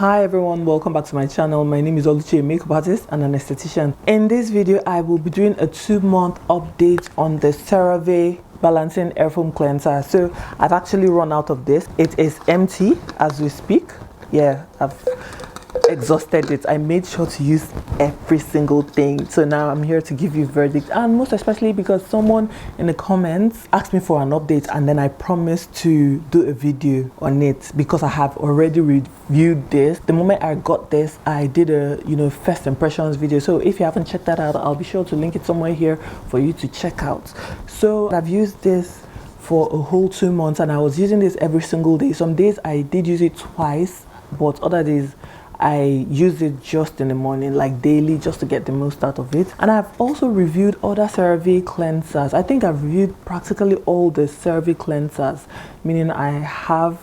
Hi everyone, welcome back to my channel. My name is Oluchi, a makeup artist and an esthetician. In this video, I will be doing a 2-month update on the CeraVe Balancing Air Foam Cleanser. So I've actually run out of this. It is empty as we speak. Yeah, I've exhausted it. I made sure to use every single thing. So now I'm here to give you a verdict, and most especially because someone in the comments asked me for an update, and then I promised to do a video on it because I have already reviewed this. The moment I got this, I did a first impressions video. So if you haven't checked that out, I'll be sure to link it somewhere here for you to check out. So I've used this for a whole 2 months, and I was using this every single day. Some days I did use it twice, but other days I use it just in the morning, like daily, just to get the most out of it. And I've also reviewed other CeraVe cleansers. I think I've reviewed practically all the CeraVe cleansers, meaning I have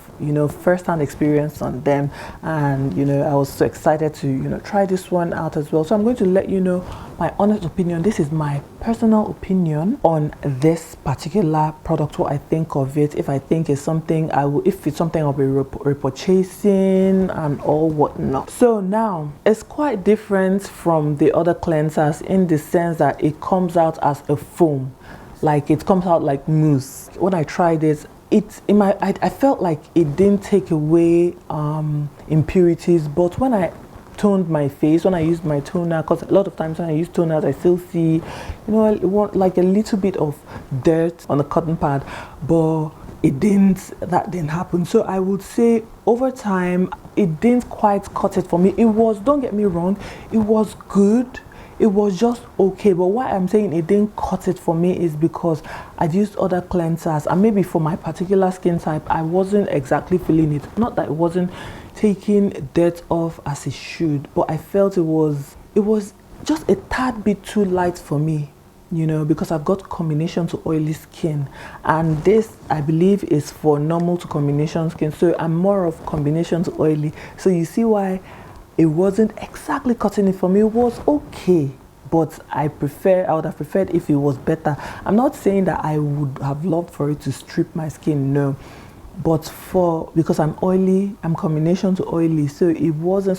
first-hand experience on them, and I was so excited to try this one out as well. So I'm going to let you know my honest opinion. This is my personal opinion on this particular product, what I think of it. If I think it's something if it's something I'll be repurchasing and all whatnot. So now it's quite different from the other cleansers in the sense that it comes out as a foam, like it comes out like mousse. When I tried it, I felt like it didn't take away impurities, but when I toned my face, when I used my toner, because a lot of times when I use toners I still see like a little bit of dirt on the cotton pad, but that didn't happen. So I would say over time it didn't quite cut it for me. It was, don't get me wrong, it was good, it was just okay, but why I'm saying it didn't cut it for me is because I've used other cleansers, and maybe for my particular skin type I wasn't exactly feeling it. Not that it wasn't taking dirt off as it should, but I felt it was just a tad bit too light for me, because I've got combination to oily skin, and this I believe is for normal to combination skin, so I'm more of combination to oily. So you see why it wasn't exactly cutting it for me. It was okay, but I would have preferred if it was better. I'm not saying that I would have loved for it to strip my skin, no, but because I'm oily, I'm combination to oily, so it wasn't.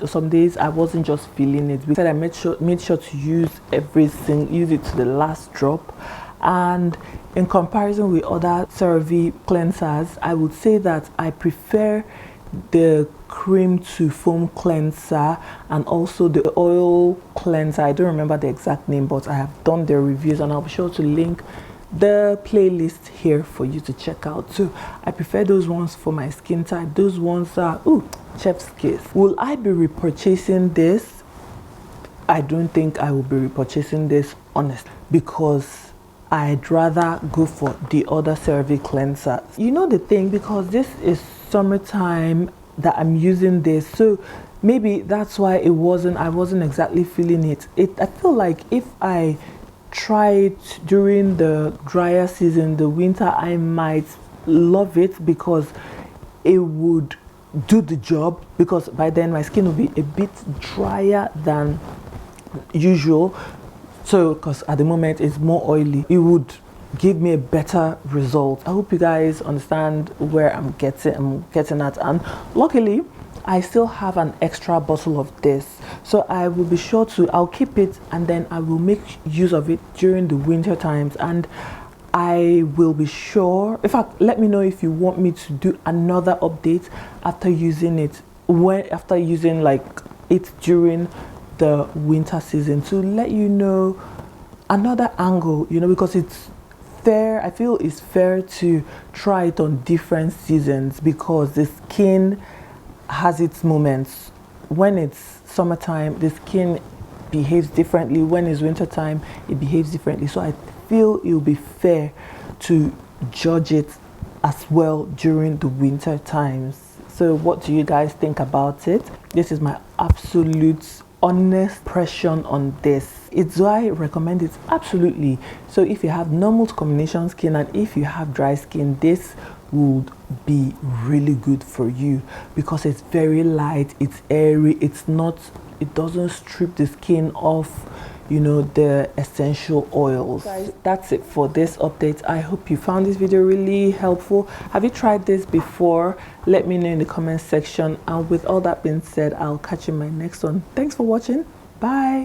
Some days I wasn't just feeling it. Because I made sure to use everything, use it to the last drop. And in comparison with other CeraVe cleansers, I would say that I prefer the cream to foam cleanser and also the oil cleanser. I don't remember the exact name, but I have done their reviews, and I'll be sure to link the playlist here for you to check out. So I prefer those ones for my skin type. Those ones are chef's kiss. Will I be repurchasing this? I don't think I will be repurchasing this, honestly, because I'd rather go for the other CeraVe cleanser. The thing, because this is summertime that I'm using this, so maybe that's why I wasn't exactly feeling it. I feel like if I try it during the drier season, the winter, I might love it because it would do the job, because by then my skin will be a bit drier than usual. So because at the moment it's more oily, it would give me a better result. I hope you guys understand where I'm getting at. And luckily I still have an extra bottle of this, so I will be sure I'll keep it, and then I will make use of it during the winter times. And I will be sure, in fact, let me know if you want me to do another update after using it, after using like it during the winter season, to let you know another angle, because it's fair. I feel it's fair to try it on different seasons, because the skin has its moments. When it's summertime, the skin behaves differently. When it's winter time, it behaves differently. So I feel it will be fair to judge it as well during the winter times. So what do you guys think about it? This is my absolute honest impression on this. Do I recommend it? Absolutely. So if you have normal to combination skin, and if you have dry skin, this would be really good for you, because it's very light, it's airy, it doesn't strip the skin off you know, the essential oils. Guys, that's it for this update. I hope you found this video really helpful. Have you tried this before? Let me know in the comment section. And with all that being said, I'll catch you in my next one. Thanks for watching. Bye.